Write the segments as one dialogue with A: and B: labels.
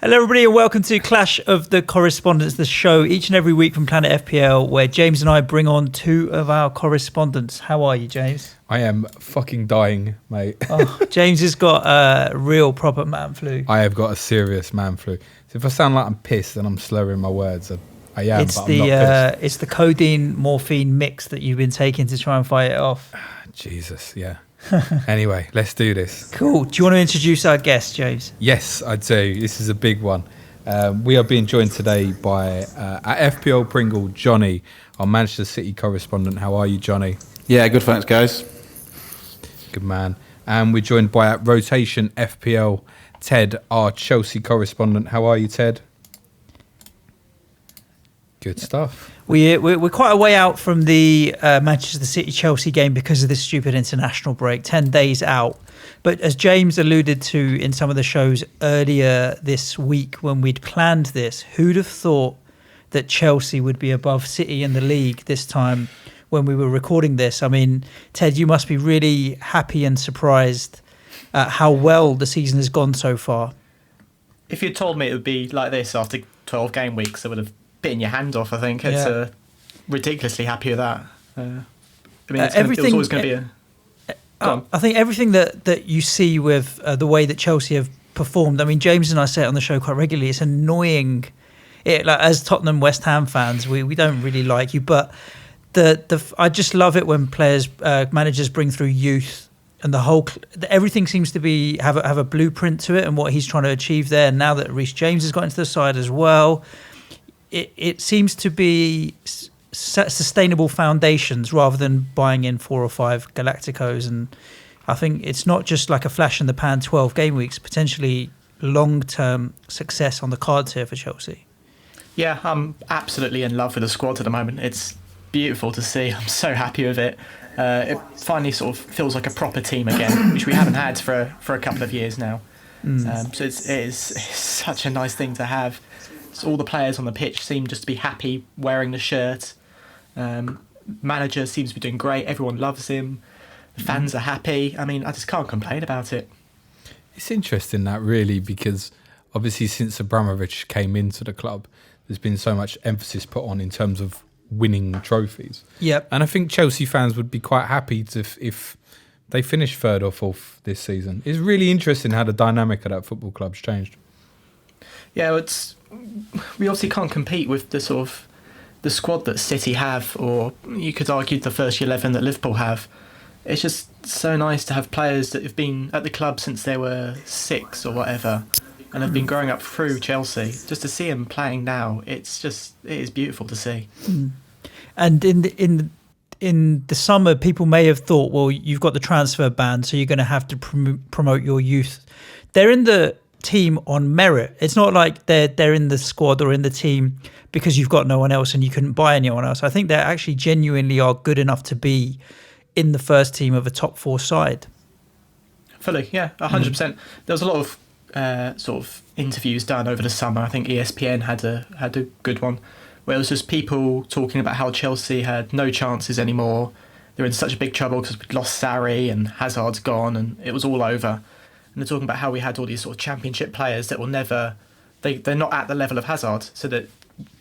A: Hello, everybody, and welcome to Clash of the Correspondents, the show each and every week from PlanetFPL, where James and I bring on two of our correspondents. How are you, James?
B: I am fucking dying, mate.
A: James has got a real proper man flu.
B: I have got a serious man flu. So if I sound like I'm pissed and I'm slurring my words, I am, but I'm not pissed.
A: It's the codeine morphine mix that you've been taking to try and fight it off.
B: Jesus, yeah. Anyway, let's do this.
A: Cool. Do you want to introduce our guest, James?
B: Yes, I do. This is a big one. We are being joined today by at FPL Pringle, Jonny, our Manchester City correspondent. How are you, Jonny?
C: Yeah, good, thanks, guys.
B: Good man. And we're joined by at Rotation FPL, Ted, our Chelsea correspondent. How are you, Ted? Good stuff.
A: We're quite a way out from the Manchester City-Chelsea game because of this stupid international break, 10 days out. But as James alluded to in some of the shows earlier this week when we'd planned this, who'd have thought that Chelsea would be above City in the league this time when we were recording this? I mean, Ted, you must be really happy and surprised at how well the season has gone so far.
D: If you'd told me it would be like this after 12 game weeks, I would have bitten your hand off, I think. It's ridiculously happy with that. I mean, it was always going to be a...
A: I think everything that you see with the way that Chelsea have performed, I mean, James and I say it on the show quite regularly, it's annoying. Like, as Tottenham West Ham fans, we don't really like you, but I just love it when managers bring through youth, and everything seems to have a blueprint to it and what he's trying to achieve there. And now that Reece James has got into the side as well, it seems to be sustainable foundations rather than buying in 4 or 5 Galacticos. And I think it's not just like a flash in the pan 12 game weeks, potentially long-term success on the cards here for Chelsea.
D: Yeah, I'm absolutely in love with the squad at the moment. It's beautiful to see. I'm so happy with it. It finally sort of feels like a proper team again, which we haven't had for a couple of years now. So it is such a nice thing to have. So all the players on the pitch seem just to be happy wearing the shirt. Manager seems to be doing great. Everyone loves him. The fans are happy. I mean, I just can't complain about it.
B: It's interesting that, really, because obviously since Abramovich came into the club, there's been so much emphasis put on in terms of winning trophies.
A: Yep.
B: And I think Chelsea fans would be quite happy if they finish 3rd or 4th this season. It's really interesting how the dynamic of that football club's changed.
D: Yeah, we obviously can't compete with the sort of the squad that City have, or you could argue the first 11 that Liverpool have. It's just so nice to have players that have been at the club since they were 6 or whatever, and have been growing up through Chelsea. Just to see them playing now, it is beautiful to see.
A: And in the summer, people may have thought, well, you've got the transfer ban, so you're going to have to promote your youth. They're in the team on merit. It's not like they're in the squad or in the team because you've got no one else and you couldn't buy anyone else. I think they actually genuinely are good enough to be in the first team of a top 4 side.
D: Fully, yeah, 100%. There was a lot of sort of interviews done over the summer. I think ESPN had a good one where it was just people talking about how Chelsea had no chances anymore. They're in such a big trouble because we'd lost Sarri and Hazard's gone and it was all over. And they're talking about how we had all these sort of championship players that will never... They're not at the level of Hazard, so that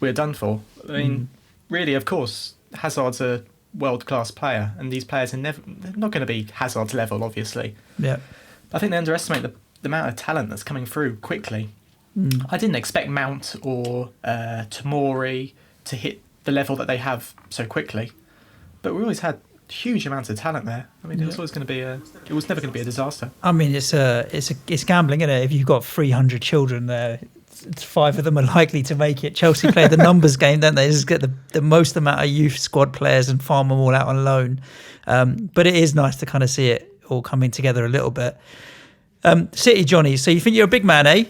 D: we're done for. I mean, really, of course, Hazard's a world-class player, and these players they're not going to be Hazard's level, obviously.
A: Yeah.
D: I think they underestimate the amount of talent that's coming through quickly. I didn't expect Mount or Tomori to hit the level that they have so quickly, but we always had huge amounts of talent there. I mean, it was always going to be it was never going to be a disaster. I mean,
A: it's gambling, isn't it? If you've got 300 children there, it's 5 of them are likely to make it. Chelsea play the numbers game, don't they? Just get the most amount of youth squad players and farm them all out on loan. But it is nice to kind of see it all coming together a little bit. City, Jonny, so you think you're a big man, eh?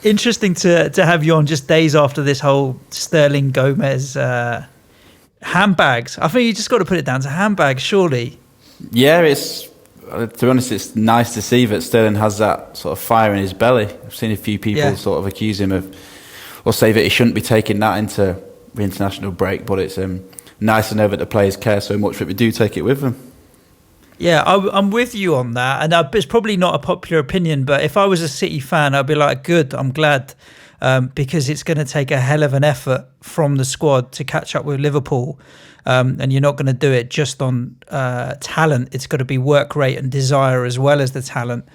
A: Interesting to have you on just days after this whole Sterling Gomez handbags. I think you just got to put it down to handbags, surely.
C: Yeah, to be honest, it's nice to see that Sterling has that sort of fire in his belly. I've seen a few people sort of accuse him of, or say that he shouldn't be taking that into the international break, but it's nice to know that the players care so much that we do take it with them.
A: Yeah, I'm with you on that, and it's probably not a popular opinion, but if I was a City fan, I'd be like, good, I'm glad, because it's going to take a hell of an effort from the squad to catch up with Liverpool, and you're not going to do it just on talent. It's got to be work rate and desire as well as the talent.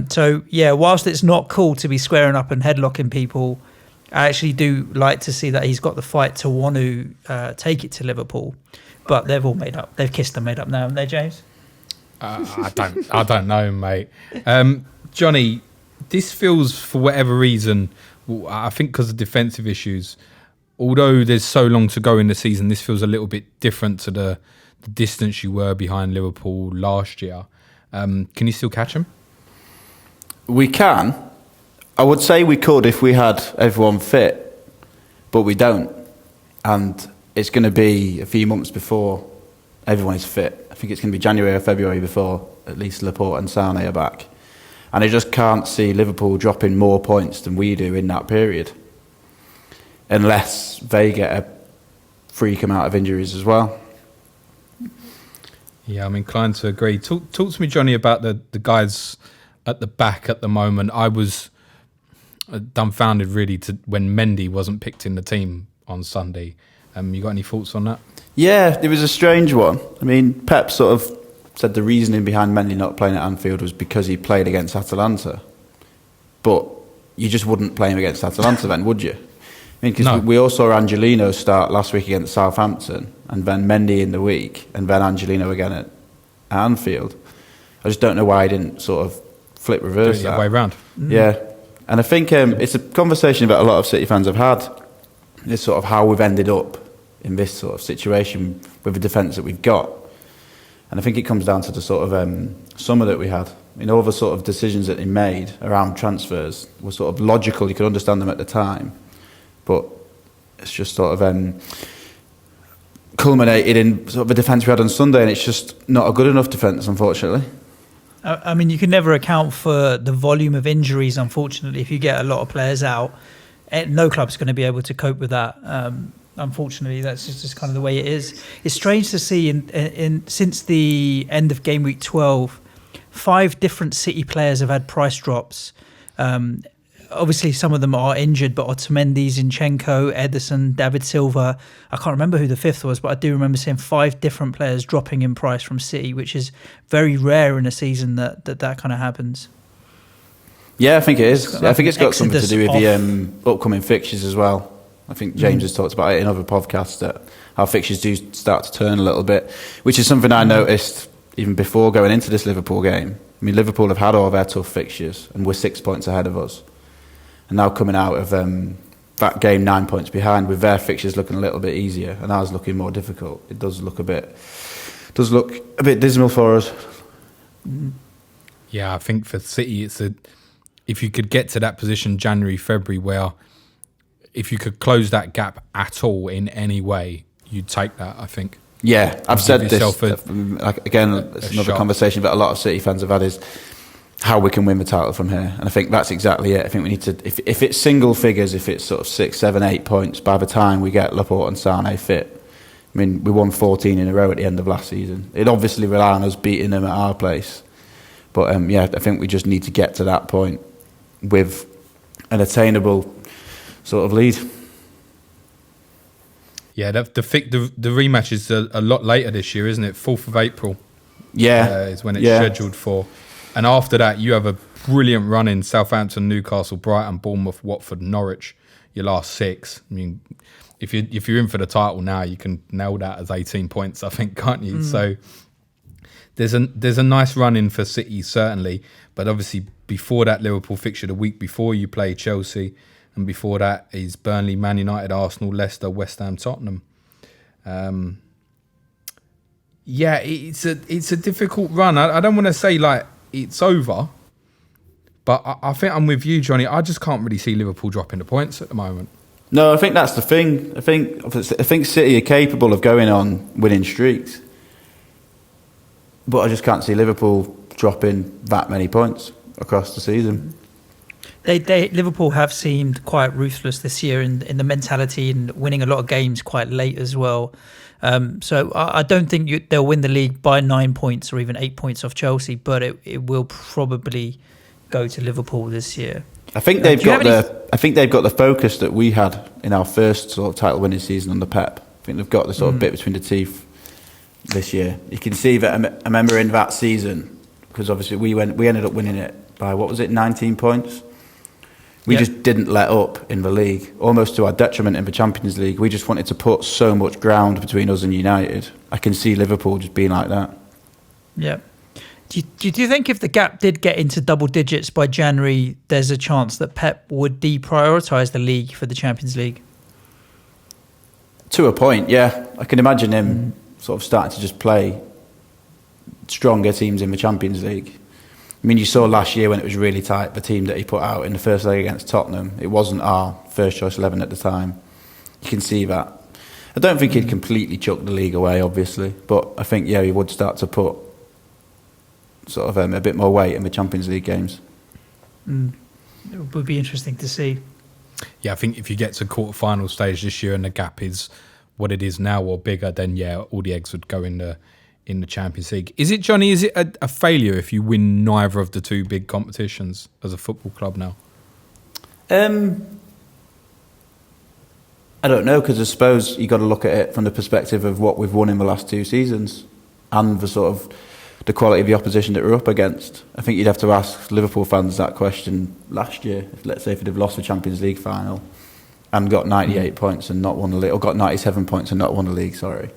A: So, yeah, whilst it's not cool to be squaring up and headlocking people, I actually do like to see that he's got the fight to want to take it to Liverpool. But they've all made up. They've kissed and made up now, haven't they, James?
B: I don't know, mate. Jonny, this feels, for whatever reason, I think because of defensive issues, although there's so long to go in the season, this feels a little bit different to the distance you were behind Liverpool last year. Can you still catch them?
C: We can. I would say we could if we had everyone fit, but we don't. And it's going to be a few months before everyone is fit. I think it's going to be January or February before at least Laporte and Sane are back. And I just can't see Liverpool dropping more points than we do in that period, unless they get a freak amount of injuries as well.
B: Yeah, I'm inclined to agree. Talk to me, Jonny, about the guys at the back at the moment. I was dumbfounded, really, when Mendy wasn't picked in the team on Sunday. You got any thoughts on that?
C: Yeah, it was a strange one. I mean, Pep sort of said the reasoning behind Mendy not playing at Anfield was because he played against Atalanta. But you just wouldn't play him against Atalanta then, would you? I mean, because we all saw Angelino start last week against Southampton, and then Mendy in the week, and then Angelino again at Anfield. I just don't know why he didn't sort of flip reverse that.
B: The way round.
C: Yeah. And I think it's a conversation that a lot of City fans have had. It's sort of how we've ended up in this sort of situation with the defence that we've got. And I think it comes down to the sort of summer that we had. I mean, all the sort of decisions that he made around transfers were sort of logical. You could understand them at the time. But it's just sort of culminated in sort of the defence we had on Sunday, and it's just not a good enough defence, unfortunately.
A: I mean, you can never account for the volume of injuries, unfortunately. If you get a lot of players out, no club's going to be able to cope with that. Unfortunately, that's just kind of the way it is. It's strange to see since the end of game week 12, 5 different City players have had price drops. Obviously, some of them are injured, but Otamendi, Zinchenko, Ederson, David Silva. I can't remember who the 5th was, but I do remember seeing 5 different players dropping in price from City, which is very rare in a season that kind of happens.
C: Yeah, I think it is. I think it's got something to do with the upcoming fixtures as well. I think James has talked about it in other podcasts, that our fixtures do start to turn a little bit, which is something I noticed even before going into this Liverpool game. I mean, Liverpool have had all their tough fixtures and we're 6 points ahead of us. And now coming out of that game 9 points behind, with their fixtures looking a little bit easier and ours looking more difficult, it does look a bit dismal for us.
B: Yeah, I think for City, if you could get to that position January, February, where if you could close that gap at all in any way, you'd take that, I think.
C: Yeah, I've said this. Again, it's another conversation that a lot of City fans have had, is how we can win the title from here. And I think that's exactly it. I think we need to, if it's single figures, if it's sort of 6, 7, 8 points, by the time we get Laporte and Sane fit. I mean, we won 14 in a row at the end of last season. It'd obviously rely on us beating them at our place. But I think we just need to get to that point with an attainable sort of lead.
B: Yeah, the rematch is a lot later this year, isn't it? 4th of April.
C: Yeah,
B: is when it's scheduled for. And after that, you have a brilliant run in Southampton, Newcastle, Brighton, Bournemouth, Watford, Norwich. Your last 6. I mean, if you're in for the title now, you can nail that as 18 points, I think, can't you? So there's a nice run in for City, certainly. But obviously, before that Liverpool fixture, the week before you play Chelsea, and before that is Burnley, Man United, Arsenal, Leicester, West Ham, Tottenham. Yeah, it's a difficult run. I don't want to say like it's over, but I think I'm with you, Jonny. I just can't really see Liverpool dropping the points at the moment.
C: No, I think that's the thing. I think City are capable of going on winning streaks, but I just can't see Liverpool dropping that many points across the season.
A: Liverpool have seemed quite ruthless this year in the mentality and winning a lot of games quite late as well. So I don't think they'll win the league by 9 points or even 8 points off Chelsea, but it will probably go to Liverpool this year.
C: I think they've got the focus that we had in our first sort of title winning season under Pep. I think they've got the sort of bit between the teeth this year. You can see that. I remember in that season, because obviously we ended up winning it by, what was it, 19 points. We just didn't let up in the league, almost to our detriment in the Champions League. We just wanted to put so much ground between us and United. I can see Liverpool just being like that.
A: Yeah. Do you think if the gap did get into double digits by January, there's a chance that Pep would deprioritise the league for the Champions League?
C: To a point, yeah. I can imagine him sort of starting to just play stronger teams in the Champions League. I mean, you saw last year when it was really tight, the team that he put out in the first leg against Tottenham, it wasn't our first choice 11 at the time. You can see that. I don't think he'd completely chuck the league away, obviously, but I think, he would start to put sort of a bit more weight in the Champions League games.
A: It would be interesting to see.
B: Yeah, I think if you get to quarter-final stage this year and the gap is what it is now or bigger, then all the eggs would go in the Champions League. Is it, Jonny, is it a failure if you win neither of the two big competitions as a football club now?
C: I don't know, because I suppose you got to look at it from the perspective of what we've won in the last two seasons and the sort of the quality of the opposition that we're up against. I think you'd have to ask Liverpool fans that question last year. Let's say if they'd both Champions League final and got 98 points and not won the league, or got 97 points and not won the league, sorry.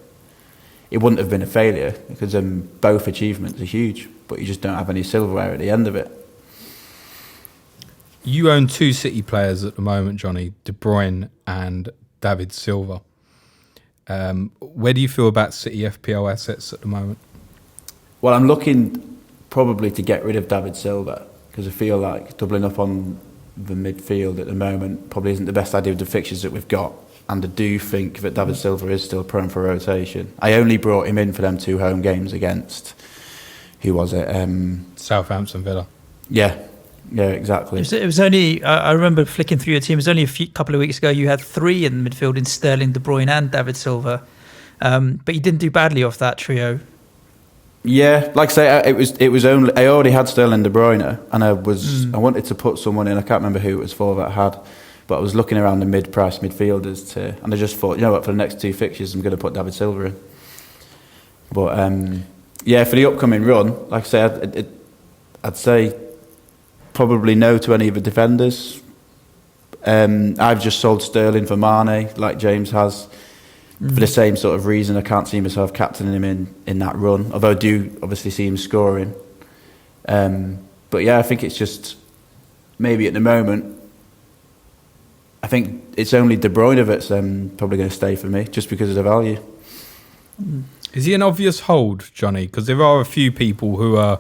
C: It wouldn't have been a failure because both achievements are huge, but you just don't have any silverware at the end of it.
B: You own two City players at the moment, Jonny, De Bruyne and David Silva. Where do you feel about City FPL assets at the moment?
C: Well, I'm looking probably to get rid of David Silva because I feel like doubling up on the midfield at the moment probably isn't the best idea with the fixtures that we've got. And I do think that David Silva is still prone for rotation. I only brought him in for them two home games against, who was it?
B: Southampton Villa.
C: Yeah, exactly.
A: It was only, I remember flicking through your team, it was only a couple of weeks ago you had three in the midfield in Sterling, De Bruyne and David Silva. But you didn't do badly off that trio. Yeah,
C: like I say, it was only, I already had Sterling, De Bruyne, and I wanted to put someone in, I can't remember who it was for that I had. But I was looking around the mid-price midfielders and I just thought, what, for the next two fixtures, I'm going to put David Silva in. But for the upcoming run, like I say, I'd say probably no to any of the defenders. I've just sold Sterling for Mane, like James has, for the same sort of reason. I can't see myself captaining him in that run, although I do obviously see him scoring. But I think it's just maybe at the moment, I think it's only De Bruyne that's probably going to stay for me, just because of the value.
B: Is he an obvious hold, Jonny? Because there are a few people who are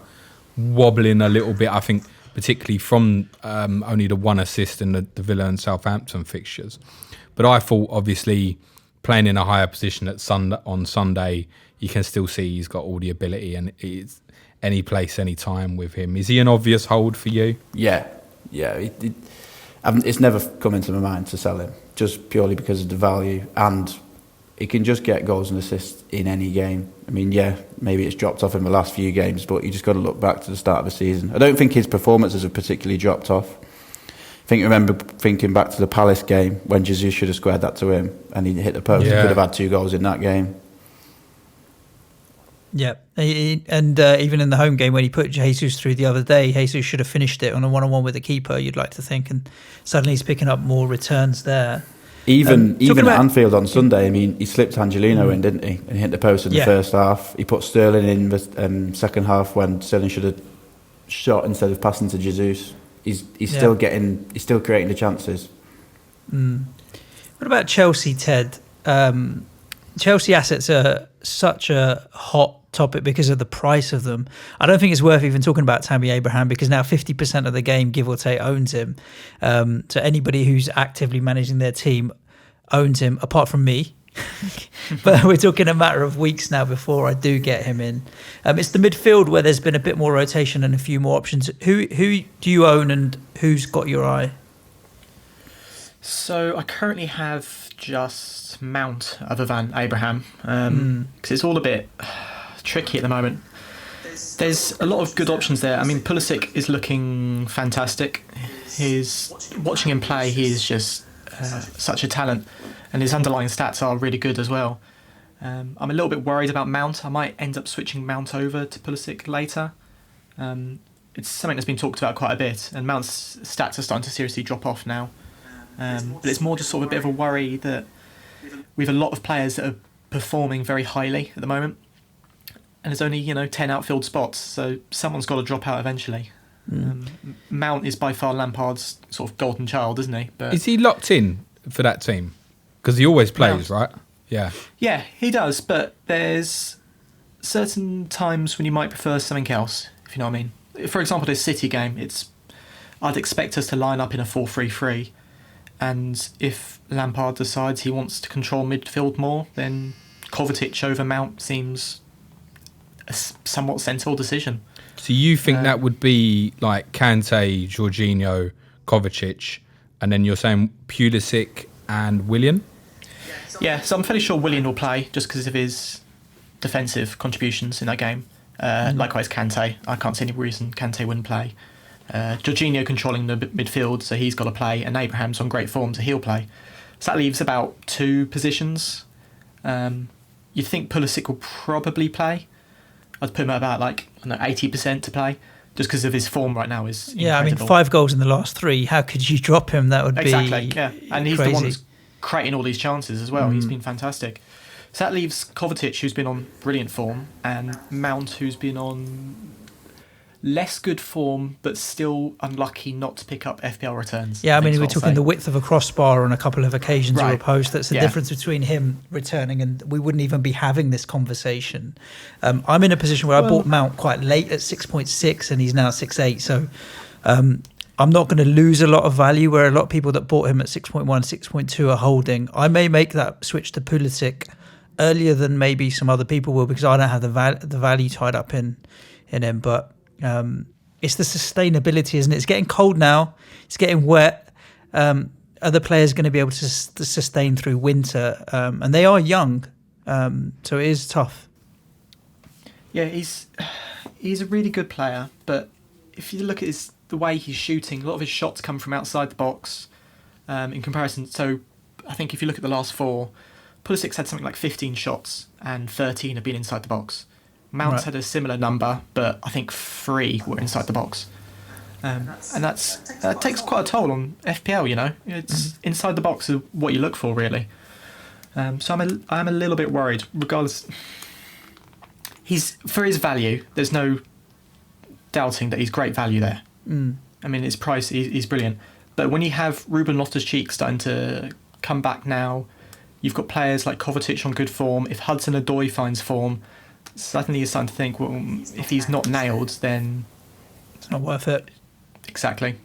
B: wobbling a little bit, I think, particularly from only the one assist in the Villa and Southampton fixtures. But I thought, obviously, playing in a higher position on Sunday, you can still see he's got all the ability and it's any place, any time with him. Is he an obvious hold for you?
C: Yeah. It's never come into my mind to sell him, just purely because of the value, and he can just get goals and assists in any game. I mean, maybe it's dropped off in the last few games, but you just got to look back to the start of the season. I don't think his performances have particularly dropped off. I remember thinking back to the Palace game when Jesus should have squared that to him, and he hit the post. He could have had 2 goals in that game.
A: Yeah, and even in the home game when he put Jesus through the other day, Jesus should have finished it on a one-on-one with the keeper, you'd like to think, and suddenly he's picking up more returns there.
C: Even at Anfield on Sunday, I mean, he slipped Angelino in, didn't he? And he hit the post in the first half. He put Sterling in the second half when Sterling should have shot instead of passing to Jesus. He's still creating the chances.
A: What about Chelsea, Ted? Chelsea assets are such a hot topic because of the price of them. I don't think it's worth even talking about Tammy Abraham because now 50% of the game, give or take, owns him. So anybody who's actively managing their team owns him, apart from me. but we're talking a matter of weeks now before I do get him in. It's the midfield where there's been a bit more rotation and a few more options. Who do you own and who's got your eye?
D: So I currently have just Mount other than Abraham, because it's all a bit tricky at the moment. There's a lot of good options there. I mean, Pulisic is looking fantastic. Watching him play, he is just such a talent, and his underlying stats are really good as well. I'm a little bit worried about Mount. I might end up switching Mount over to Pulisic later. It's something that's been talked about quite a bit, and Mount's stats are starting to seriously drop off now. But it's more just sort of a bit of a worry that we have a lot of players that are performing very highly at the moment, and there's only 10 outfield spots, so someone's got to drop out eventually. Mount is by far Lampard's sort of golden child, isn't he? But
B: is he locked in for that team? Because he always plays, right? Yeah.
D: Yeah, he does, but there's certain times when you might prefer something else, if you know what I mean. For example, this City game, I'd expect us to line up in a 4-3-3, and if Lampard decides he wants to control midfield more, then Kovacic over Mount seems a somewhat sensible decision.
B: So you think that would be like Kante, Jorginho, Kovacic, and then you're saying Pulisic and Willian?
D: Yeah, so I'm fairly sure Willian will play just because of his defensive contributions in that game. Likewise, Kante. I can't see any reason Kante wouldn't play. Jorginho controlling the midfield, so he's got to play, and Abraham's on great form, so he'll play. So that leaves about 2 positions. You'd think Pulisic will probably play. I'd put him at about 80% to play, just because of his form right now is incredible.
A: Yeah, I mean, 5 goals in the last 3. How could you drop him? That would be
D: exactly. Yeah, and he's
A: crazy.
D: the one that's creating all these chances as well. He's been fantastic. So that leaves Kovacic, who's been on brilliant form, and Mount, who's been on less good form, but still unlucky not to pick up FPL returns.
A: Yeah, I mean, we're talking the width of a crossbar on a couple of occasions or a post. That's the difference between him returning, and we wouldn't even be having this conversation. I'm in a position where I bought Mount quite late at 6.6, and he's now 6.8. So I'm not going to lose a lot of value, where a lot of people that bought him at 6.1, 6.2 are holding. I may make that switch to Pulisic earlier than maybe some other people will, because I don't have the value tied up in him, but it's the sustainability, isn't it? It's getting cold now. It's getting wet. Are the players going to be able to sustain through winter? And they are young, so it is tough.
D: Yeah, he's a really good player, but if you look at the way he's shooting, a lot of his shots come from outside the box in comparison. So I think if you look at the last 4, Pulisic's had something like 15 shots and 13 have been inside the box. Mount's had a similar number, but I think 3 were inside the box. And that takes quite a toll on FPL, It's inside the box is what you look for, really. So I'm a little bit worried, regardless. For his value, there's no doubting that he's great value there. I mean, his price, he's brilliant. But when you have Ruben Loftus-Cheek starting to come back now, you've got players like Kovacic on good form. If Hudson-Odoi finds form, suddenly you're starting to think, well, if he's not nailed, then
A: it's not worth it.
D: Exactly.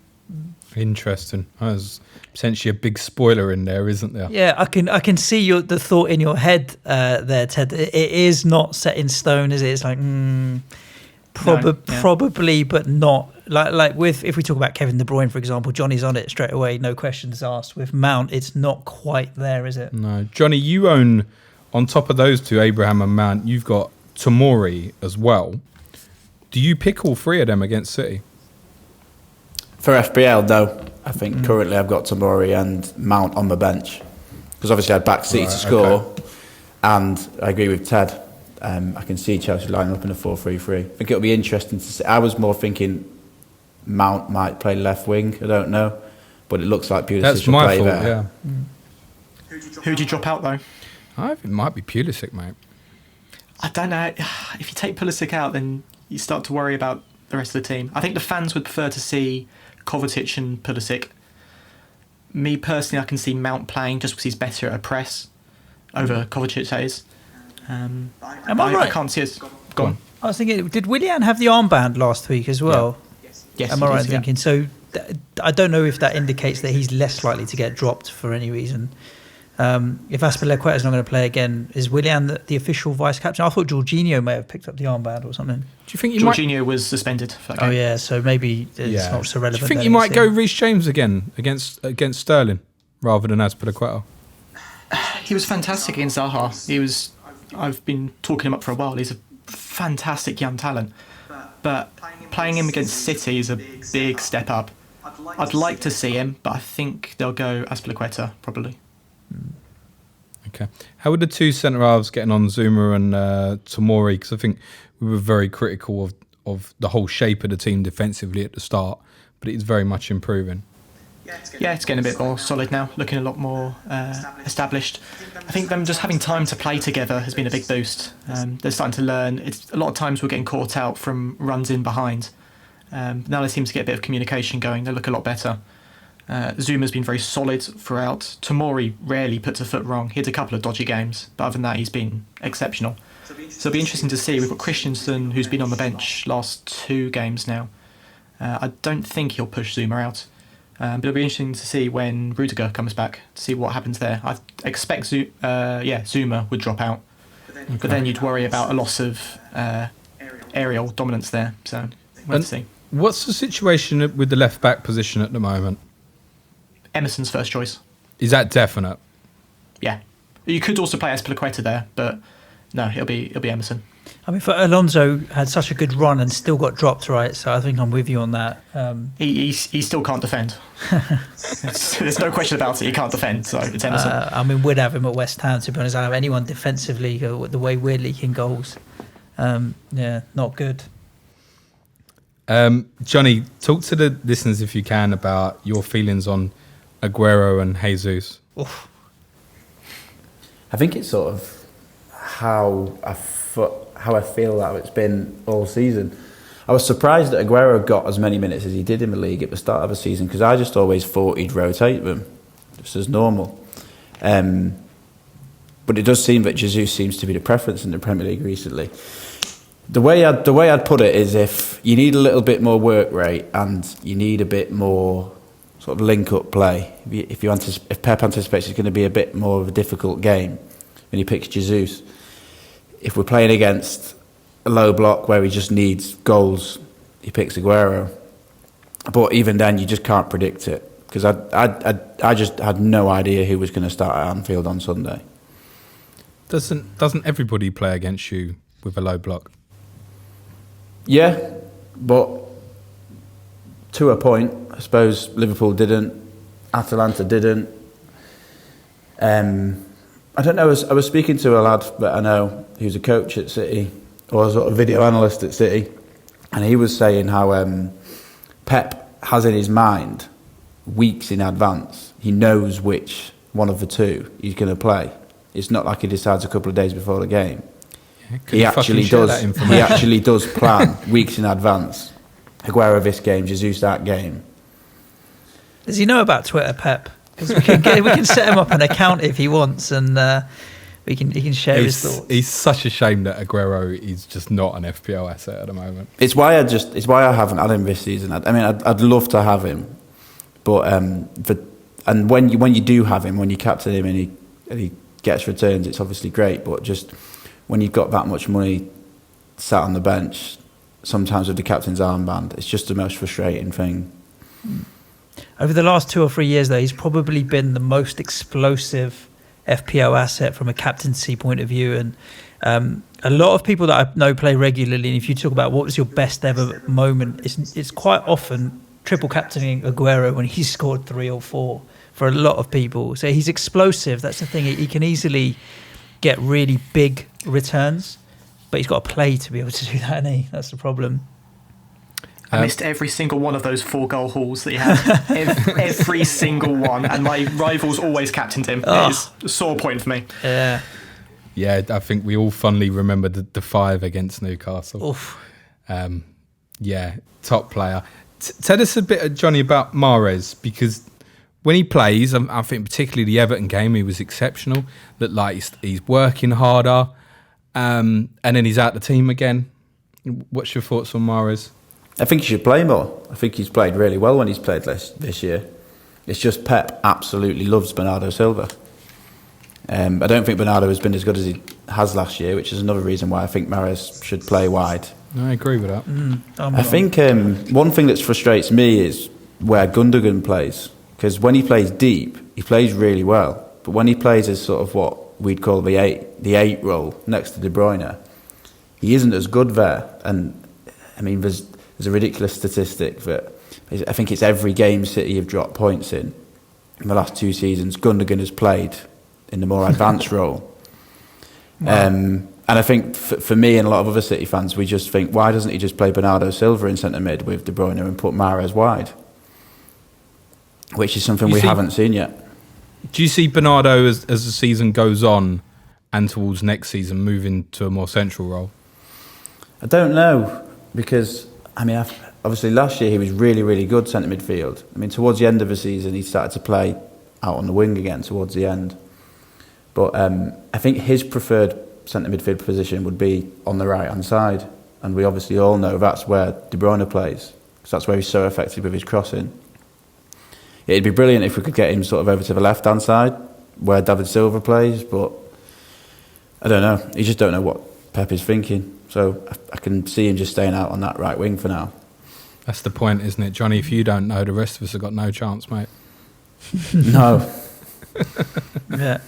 B: Interesting. There's potentially a big spoiler in there, isn't there?
A: Yeah, I can see the thought in your head there, Ted. It is not set in stone, is it? It's like probably, but not. Like if we talk about Kevin De Bruyne, for example, Johnny's on it straight away, no questions asked. With Mount, it's not quite there, is it?
B: No, Jonny, you own, on top of those 2, Abraham and Mount, you've got Tomori as well. Do you pick all 3 of them against City?
C: For FPL, no. I think currently I've got Tomori and Mount on the bench, because obviously I'd back City to score, and I agree with Ted. I can see Chelsea lining up in a 4-3-3. I think it'll be interesting to see. I was more thinking Mount might play left wing. I don't know, but it looks like Pulisic will play there.
B: Yeah.
D: Who do you drop out though?
B: I think it might be Pulisic, mate.
D: I don't know. If you take Pulisic out, then you start to worry about the rest of the team. I think the fans would prefer to see Kovacic and Pulisic. Me personally, I can see Mount playing just because he's better at a press over Kovacic, that is.
A: Am I right?
D: I can't see us. Go on.
A: I was thinking, did Willian have the armband last week as well?
D: Yeah. Yes.
A: Am I right in thinking? So I don't know if that indicates that he's less likely to get dropped for any reason. If Azpilicueta's not going to play again, is Willian the official vice captain? I thought Jorginho may have picked up the armband or something.
B: Do you think
D: Jorginho was suspended for that game?
A: Oh yeah, so maybe it's not so relevant.
B: Do you think you might go Reece James again against Sterling rather than Azpilicueta?
D: He was fantastic against Zaha. I've been talking him up for a while. He's a fantastic young talent, but playing him against City is a big step up. I'd like to see him, but I think they'll go Azpilicueta probably.
B: Okay. How were the two centre halves getting on, Zuma and Tomori? Because I think we were very critical of the whole shape of the team defensively at the start, but it's very much improving.
D: Yeah, it's getting a bit more solid now, looking a lot more established. I think them just having time to play together has been a big boost. They're starting to learn. A lot of times we're getting caught out from runs in behind. Now there seems to get a bit of communication going. They look a lot better. Zuma's been very solid throughout. Tomori rarely puts a foot wrong. He had a couple of dodgy games, but other than that, he's been exceptional. So it'll be interesting to see. We've got Christensen, who's been on the bench last 2 games now. I don't think he'll push Zuma out. But it'll be interesting to see when Rudiger comes back, to see what happens there. I expect Zuma would drop out. But then you'd worry about a loss of aerial dominance there. So we'll have to see.
B: What's the situation with the left-back position at the moment?
D: Emerson's first choice.
B: Is that definite?
D: Yeah. You could also play Azpilicueta there, but no, it'll be Emerson.
A: I mean, for Alonso had such a good run and still got dropped, right? So I think I'm with you on that.
D: He still can't defend. There's no question about it. He can't defend, so it's Emerson.
A: I mean, we'd have him at West Ham, to be honest. I have anyone defensively the way we're leaking goals. Not good.
B: Jonny, talk to the listeners if you can about your feelings on Aguero and Jesus.
A: Oof.
C: I think it's sort of how I feel that it's been all season. I was surprised that Aguero got as many minutes as he did in the league at the start of the season, because I just always thought he'd rotate them, just as normal. But it does seem that Jesus seems to be the preference in the Premier League recently. The way I'd put it is, if you need a little bit more work rate and you need a bit more sort of link-up play, if Pep anticipates it's going to be a bit more of a difficult game, when he picks Jesus. If we're playing against a low block where he just needs goals, he picks Aguero. But even then, you just can't predict it, because I just had no idea who was going to start at Anfield on Sunday.
B: Doesn't everybody play against you with a low block?
C: Yeah, but to a point. I suppose Liverpool didn't, Atalanta didn't. I don't know, I was speaking to a lad that I know who's a coach at City, or a sort of video analyst at City, and he was saying how Pep has in his mind weeks in advance. He knows which one of the two he's going to play. It's not like he decides a couple of days before the game.
B: Yeah,
C: he actually does. He actually does plan weeks in advance. Aguero this game, Jesus that game.
A: Does he know about Twitter, Pep? Because we can set him up an account if he wants, and he can share his thoughts.
B: He's such a shame that Aguero is just not an FPL asset at the moment.
C: It's why I haven't had him this season. I'd love to have him, but when you do have him, when you captain him and he gets returns, it's obviously great. But just when you've got that much money sat on the bench, sometimes with the captain's armband, it's just the most frustrating thing.
A: Over the last 2 or 3 years, though, he's probably been the most explosive FPL asset from a captaincy point of view. And a lot of people that I know play regularly, and if you talk about what was your best ever moment, it's quite often triple captaining Aguero when he scored 3 or 4 for a lot of people. So he's explosive. That's the thing. He can easily get really big returns, but he's got to play to be able to do that, and that's the problem.
D: I missed every single one of those 4-goal hauls that he had. every single one. And my rivals always captained him. It is a sore point for me.
A: Yeah.
B: Yeah, I think we all fondly remember the 5 against Newcastle.
A: Oof.
B: Top player. Tell us a bit, Jonny, about Mahrez, because when he plays, I think particularly the Everton game, he was exceptional. That he's working harder, and then he's out the team again. What's your thoughts on Mahrez?
C: I think he should play more. I think he's played really well when he's played this year. It's just Pep absolutely loves Bernardo Silva. I don't think Bernardo has been as good as he has last year, which is another reason why I think Mahrez should play wide.
B: I agree with that.
C: I think one thing that frustrates me is where Gundogan plays, because when he plays deep, he plays really well. But when he plays as sort of what we'd call the eight role next to De Bruyne, he isn't as good there. And I mean, there's a ridiculous statistic that I think it's every game City have dropped points in the last 2 seasons, Gundogan has played in the more advanced role. Wow. And I think for me and a lot of other City fans, we just think, why doesn't he just play Bernardo Silva in centre mid with De Bruyne and put Mahrez wide? Which is something we haven't seen yet.
B: Do you see Bernardo as the season goes on and towards next season moving to a more central role?
C: I don't know, because I mean, obviously last year he was really, really good centre midfield. I mean, towards the end of the season he started to play out on the wing again towards the end. But I think his preferred centre midfield position would be on the right hand side, and we obviously all know that's where De Bruyne plays, because that's where he's so effective with his crossing. It'd be brilliant if we could get him sort of over to the left hand side where David Silva plays, but I don't know. You just don't know what Pep is thinking. So I can see him just staying out on that right wing for now.
B: That's the point, isn't it, Johnny? If you don't know, the rest of us have got no chance, mate.
C: No.
A: Yeah.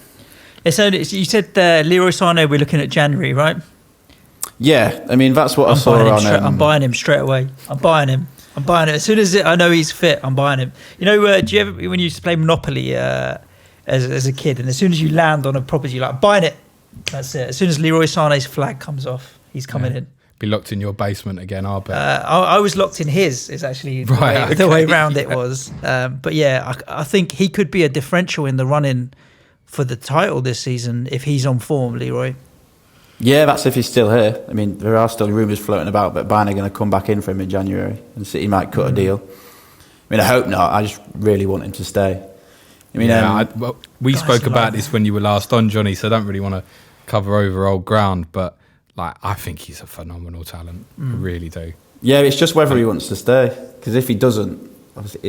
A: You said Leroy Sané, we're looking at January, right?
C: Yeah, I mean, that's what I saw on...
A: I'm buying him straight away. I'm buying him. As soon as I know he's fit, I'm buying him. You know, do you ever, when you used to play Monopoly as a kid, and as soon as you land on a property, you're like, buying it. That's it. As soon as Leroy Sané's flag comes off, he's coming in.
B: Be locked in your basement again, I bet.
A: I was locked in his, is actually the way round it was. But yeah, I think he could be a differential in the run-in for the title this season if he's on form, Leroy.
C: Yeah, that's if he's still here. I mean, there are still rumours floating about that Bayern are going to come back in for him in January and City might cut a deal. I mean, I hope not. I just really want him to stay. I mean,
B: we spoke about this when you were last on, Johnny, so I don't really want to cover over old ground, but I think he's a phenomenal talent. I really do. Yeah,
C: it's just whether he wants to stay, because if he doesn't, obviously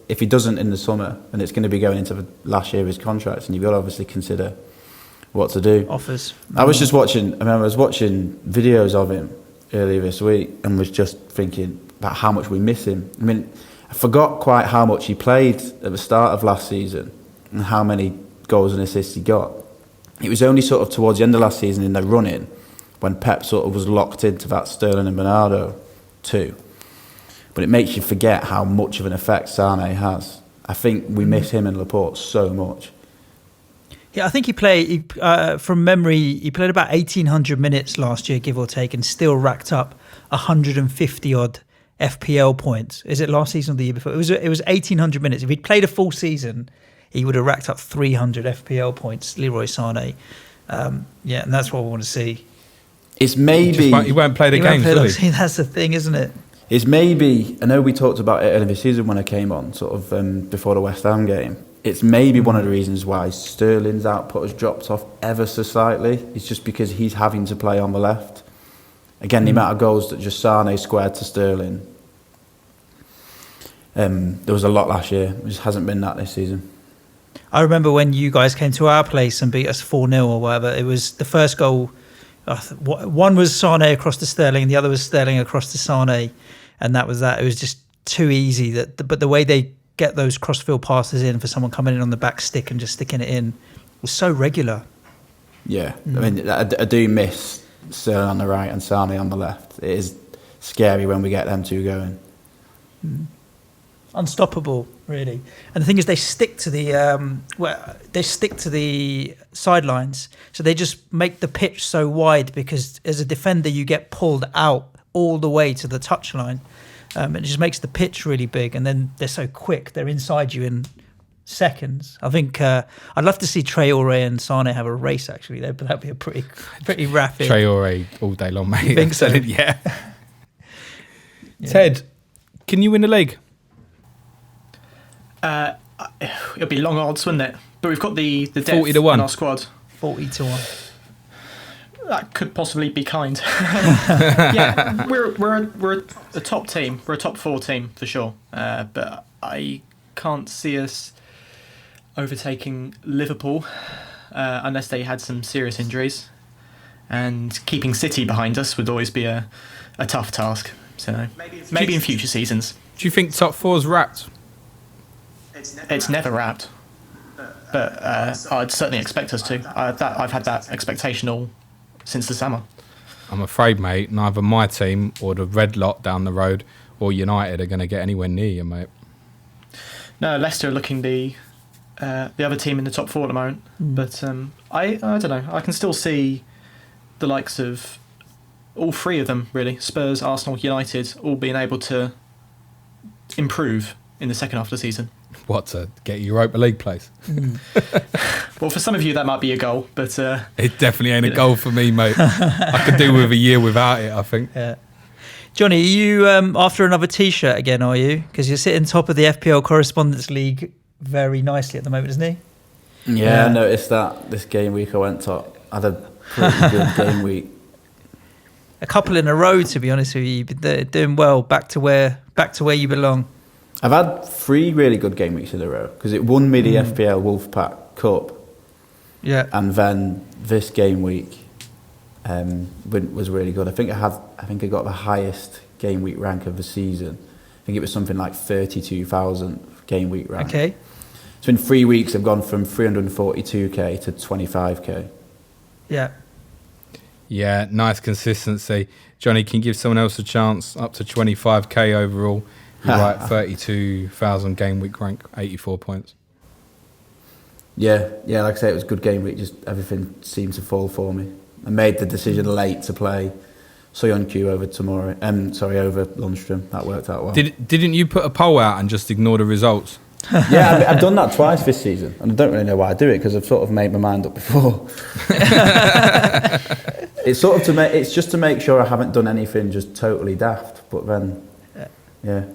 C: if he doesn't in the summer, and it's going to be going into the last year of his contract, and you've got to obviously consider what to do.
A: Offers.
C: I was watching videos of him earlier this week and was just thinking about how much we miss him. I mean, I forgot quite how much he played at the start of last season and how many goals and assists he got. It was only sort of towards the end of last season in the run-in when Pep sort of was locked into that Sterling and Bernardo too. But it makes you forget how much of an effect Sané has. I think we miss him and Laporte so much.
A: Yeah, I think he played, from memory, he played about 1,800 minutes last year, give or take, and still racked up 150-odd FPL points. Is it last season or the year before? It was 1,800 minutes. If he'd played a full season, he would have racked up 300 FPL points, Leroy Sané. Yeah, and that's what we want to see.
C: It's maybe...
B: He won't play the games, will he?
A: That's the thing, isn't it?
C: It's maybe... I know we talked about it earlier this season when I came on, sort of before the West Ham game. It's maybe one of the reasons why Sterling's output has dropped off ever so slightly. It's just because he's having to play on the left. Again, the amount of goals that just Sané squared to Sterling. There was a lot last year. It just hasn't been that this season.
A: I remember when you guys came to our place and beat us 4-0 or whatever. It was the first goal. One was Sané across to Sterling, and the other was Sterling across to Sané, and that was that. It was just too easy. But the way they get those crossfield passes in for someone coming in on the back stick and just sticking it in was so regular.
C: Yeah, I mean, I do miss Sterling on the right and Sané on the left. It is scary when we get them two going.
A: Unstoppable, really. And the thing is, they stick to the sidelines, so they just make the pitch so wide because as a defender you get pulled out all the way to the touchline. It just makes the pitch really big, and then they're so quick. They're inside you in seconds. I think I'd love to see Traoré and Sané have a race, actually. That'd be a pretty rapid...
B: Traoré all day long, mate.
A: You think so?
B: Yeah. Ted, can you win the league?
D: It'll be long odds, wouldn't it? But we've got the depth
B: 40 to 1
D: in our squad.
A: 40 to 1.
D: That could possibly be kind. Yeah, we're a top team. We're a top 4 team for sure. But I can't see us overtaking Liverpool. unless they had some serious injuries. And keeping City behind us would always be a tough task. So maybe in future seasons.
B: Do you think top four's wrapped?
D: It's never wrapped, but I'd certainly expect us to. I've had that expectation all since the summer.
B: I'm afraid, mate, neither my team or the red lot down the road or United are going to get anywhere near you, mate.
D: No, Leicester are looking the other team in the top four at the moment. But I don't know. I can still see the likes of all three of them, really. Spurs, Arsenal, United, all being able to improve in the second half of the season.
B: What, to get Europa League place?
D: Well, for some of you, that might be a goal, but...
B: it definitely ain't a goal for me, mate. I could do with a year without it, I think.
A: Yeah. Jonny, are you after another T-shirt again, are you? Because you're sitting top of the FPL Correspondents League very nicely at the moment, isn't he?
C: Yeah, I noticed that this game week I went top. I had a pretty good game week.
A: A couple in a row, to be honest with you. You've been doing well, back to where you belong.
C: I've had 3 really good game weeks in a row because it won me the FPL Wolfpack Cup.
A: Yeah.
C: And then this game week was really good. I think I got the highest game week rank of the season. I think it was something like 32,000 game week rank.
A: Okay.
C: So in 3 weeks I've gone from 342k to 25k.
A: Yeah.
B: Yeah, nice consistency. Jonny, can you give someone else a chance up to 25k overall? You're right, 32,000 game week rank, 84 points.
C: Yeah, like I say, it was a good game week. Just everything seemed to fall for me. I made the decision late to play Soyuncu over over Lundstrom. That worked out well.
B: Didn't you put a poll out and just ignore the results?
C: Yeah, I've done that twice this season, and I don't really know why I do it because I've sort of made my mind up before. It's just to make sure I haven't done anything just totally daft. But then, yeah.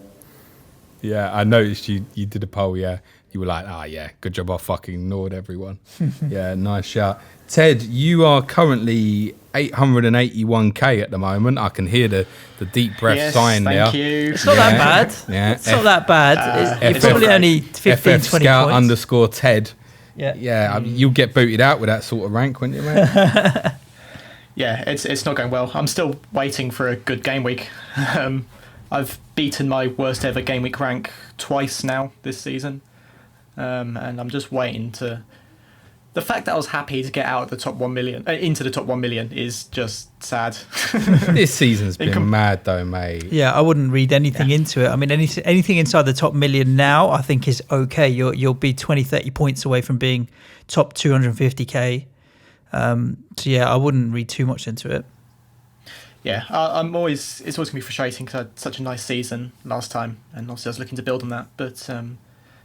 B: Yeah, I noticed you did a poll, yeah. You were like, yeah, good job I fucking ignored everyone. Yeah, nice shout. Ted, you are currently 881k at the moment. I can hear the deep breath sighing there.
D: Thank you.
A: It's not that bad.
B: Yeah.
A: It's not that bad. You're probably only 15,
B: FF
A: 20
B: Scout
A: points.
B: _Ted.
A: Yeah.
B: You'll get booted out with that sort of rank, wouldn't you, mate?
D: Yeah, it's not going well. I'm still waiting for a good game week. I've beaten my worst ever game week rank twice now this season. And I'm just waiting to... The fact that I was happy to get out of the top 1 million, into the top 1 million is just sad.
B: This season's been mad though, mate.
A: Yeah, I wouldn't read anything into it. I mean, anything inside the top million now, I think is okay. You'll be 20, 30 points away from being top 250k. So yeah, I wouldn't read too much into it.
D: Yeah, it's always going to be frustrating because I had such a nice season last time, and obviously I was looking to build on that. But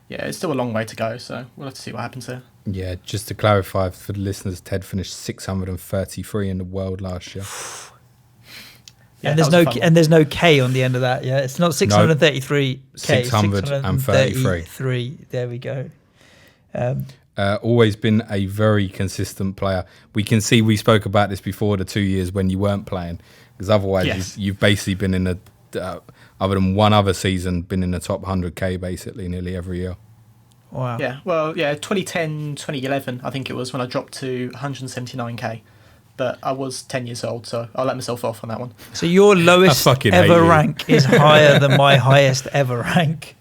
D: yeah, it's still a long way to go, so we'll have to see what happens there.
B: Yeah, just to clarify for the listeners, Ted finished 633 in the world last year.
A: Yeah, and there's no K on the end of that. Yeah, it's not 633 K. 633. There we go.
B: Always been a very consistent player. We can see we spoke about this before the 2 years when you weren't playing, because otherwise you've basically been in other than one other season, been in the top 100k basically nearly every year.
A: Wow.
D: Yeah, well, 2010, 2011, I think it was when I dropped to 179k. But I was 10 years old, so I'll let myself off on that one.
A: So your lowest ever rank is higher than my highest ever rank.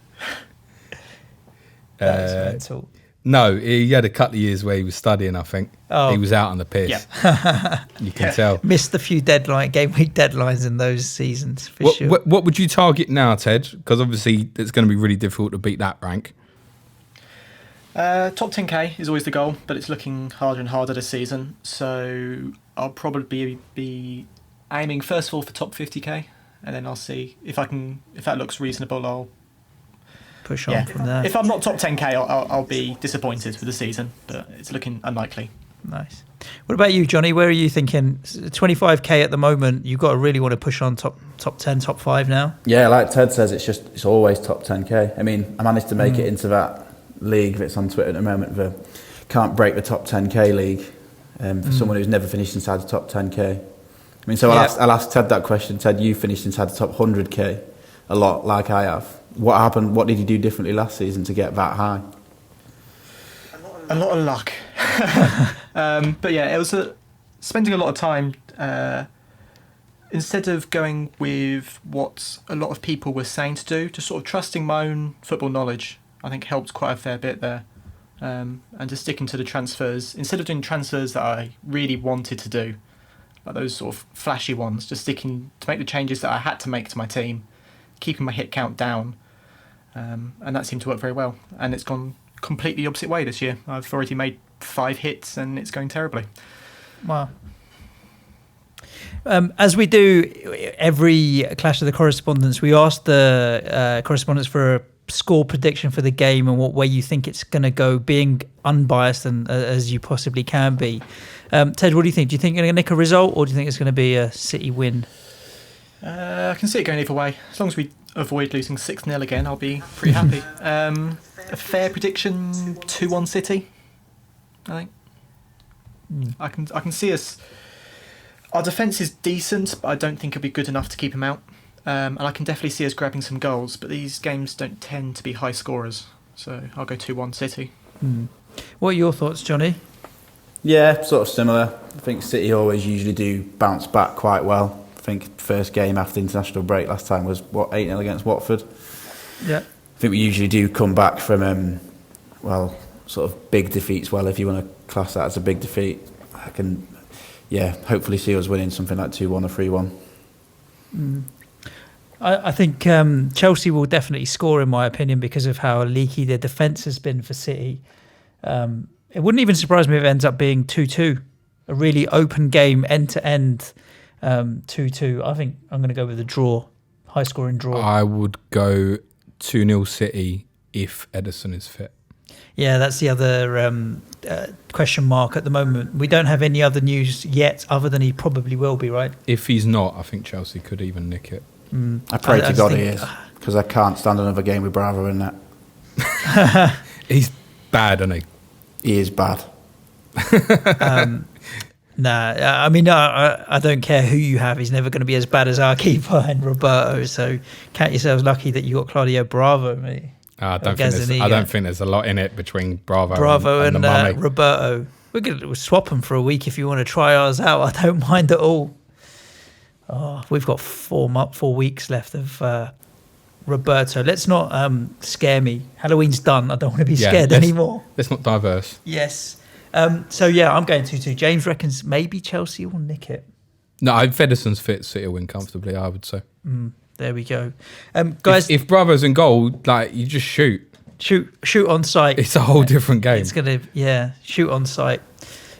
A: That is mental.
B: No, he had a couple of years where he was studying, I think.
A: Oh.
B: He was out on the piss.
A: Yeah.
B: You can tell.
A: Missed a few game week deadlines in those seasons, for sure.
B: What would you target now, Ted? Because obviously it's going to be really difficult to beat that rank.
D: Top 10k is always the goal, but it's looking harder and harder this season. So I'll probably be aiming first of all for top 50k, and then I'll see if that looks reasonable. I'll
A: push on from there.
D: If I'm not top 10k, I'll be disappointed with the season, but it's looking unlikely.
A: Nice. What about you, Jonny? Where are you thinking? 25k at the moment. You've got to really want to push on top 10, top 5 now.
C: Yeah, like Ted says, it's always top 10k. I mean, I managed to make it into that league that's on Twitter at the moment, the can't break the top 10k league, for someone who's never finished inside the top 10k. I mean, so I'll ask Ted that question. Ted, you finished inside the top 100k a lot, like I have. What happened? What did you do differently last season to get that high?
D: A lot of luck. But yeah, it was spending a lot of time, instead of going with what a lot of people were saying to do, just sort of trusting my own football knowledge, I think helped quite a fair bit there. And just sticking to the transfers, instead of doing transfers that I really wanted to do, like those sort of flashy ones, just sticking to make the changes that I had to make to my team, keeping my hit count down, and that seemed to work very well. And it's gone completely opposite way this year. I've already made 5 hits and it's going terribly.
A: Wow. As we do every Clash of the Correspondents, we ask the correspondents for a score prediction for the game and what way you think it's going to go, being unbiased and as you possibly can be. Ted, what do you think? Do you think you're going to nick a result, or do you think it's going to be a City win?
D: I can see it going either way. As long as we avoid losing 6-0 again, I'll be pretty happy. A fair prediction, 2-1 City, I think. I can see us. Our defence is decent, but I don't think it'll be good enough to keep him out. And I can definitely see us grabbing some goals, but these games don't tend to be high scorers. So I'll go 2-1 City.
A: What are your thoughts, Jonny?
C: Yeah, sort of similar. I think City always usually do bounce back quite well. I think first game after international break last time was, 8-0 against Watford. Yeah. I think we usually do come back from, sort of big defeats. Well, if you want to class that as a big defeat, I can... Yeah, hopefully see us winning something like 2-1 or 3-1.
A: I think Chelsea will definitely score, in my opinion, because of how leaky their defence has been for City. It wouldn't even surprise me if it ends up being 2-2, a really open game, end-to-end 2-2. I think I'm going to go with a draw, high-scoring draw.
B: I would go 2-0 City if Ederson is fit.
A: Yeah, that's the other question mark at the moment. We don't have any other news yet, other than he probably will be, right?
B: If he's not, I think Chelsea could even nick it.
C: I pray to God he is, because I can't stand another game with Bravo in that.
B: He's bad, isn't he?
C: He is bad.
A: I mean, I don't care who you have. He's never going to be as bad as our keeper and Roberto. So count yourselves lucky that you got Claudio Bravo, mate.
B: I don't think there's a lot in it between Bravo and
A: Roberto. We'll swap them for a week if you want to try ours out. I don't mind at all. Oh, we've got 4 weeks left of Roberto. Let's not scare me. Halloween's done. I don't want to be scared anymore.
B: Let's not diverse.
A: Yes. I'm going 2-2. James reckons maybe Chelsea will nick it.
B: No, if Ederson's fit, City will win comfortably, I would say.
A: There we go. Guys,
B: if Bravo's in goal, you just shoot.
A: Shoot on sight.
B: It's a whole different game.
A: It's going to, shoot on sight.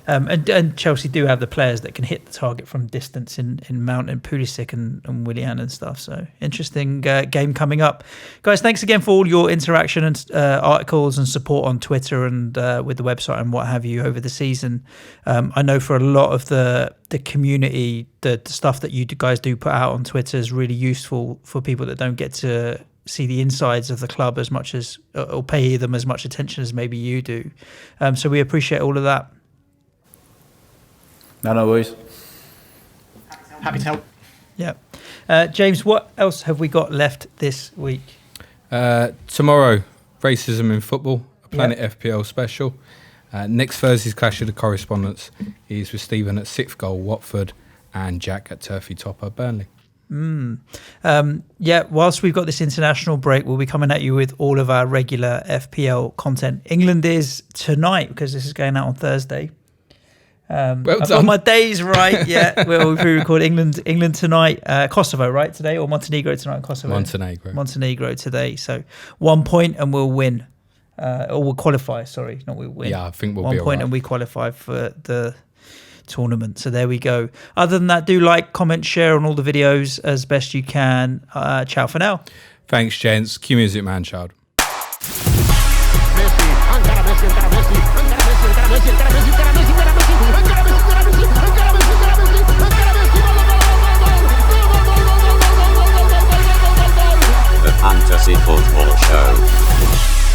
A: And Chelsea do have the players that can hit the target from distance in Mount and Pulisic and Willian and stuff. So interesting game coming up. Guys, thanks again for all your interaction and articles and support on Twitter and with the website and what have you over the season. I know for a lot of the community, the stuff that you guys do put out on Twitter is really useful for people that don't get to see the insides of the club as much as, or pay them as much attention as maybe you do. So we appreciate all of that.
C: No worries.
D: Happy to help.
A: Yeah. James, what else have we got left this week?
B: Tomorrow, Racism in Football, a PlanetFPL special. Next Thursday's Clash of the Correspondents is with Stephen at 6th goal, Watford, and Jack at Turfy Topper, Burnley.
A: Whilst we've got this international break, we'll be coming at you with all of our regular FPL content. England is tonight, because this is going out on Thursday. I've got my days right. Yeah, we'll record England tonight. Kosovo, right, today, or Montenegro tonight? Kosovo. Montenegro today. So 1 point and we'll win, or we'll qualify. Sorry, not we'll win.
B: Yeah, I think we'll
A: be 1 point and we qualify for the tournament. So there we go. Other than that, do like, comment, share on all the videos as best you can. Ciao for now.
B: Thanks, gents. Cue music, man, child.
E: The Fantasy Football Show.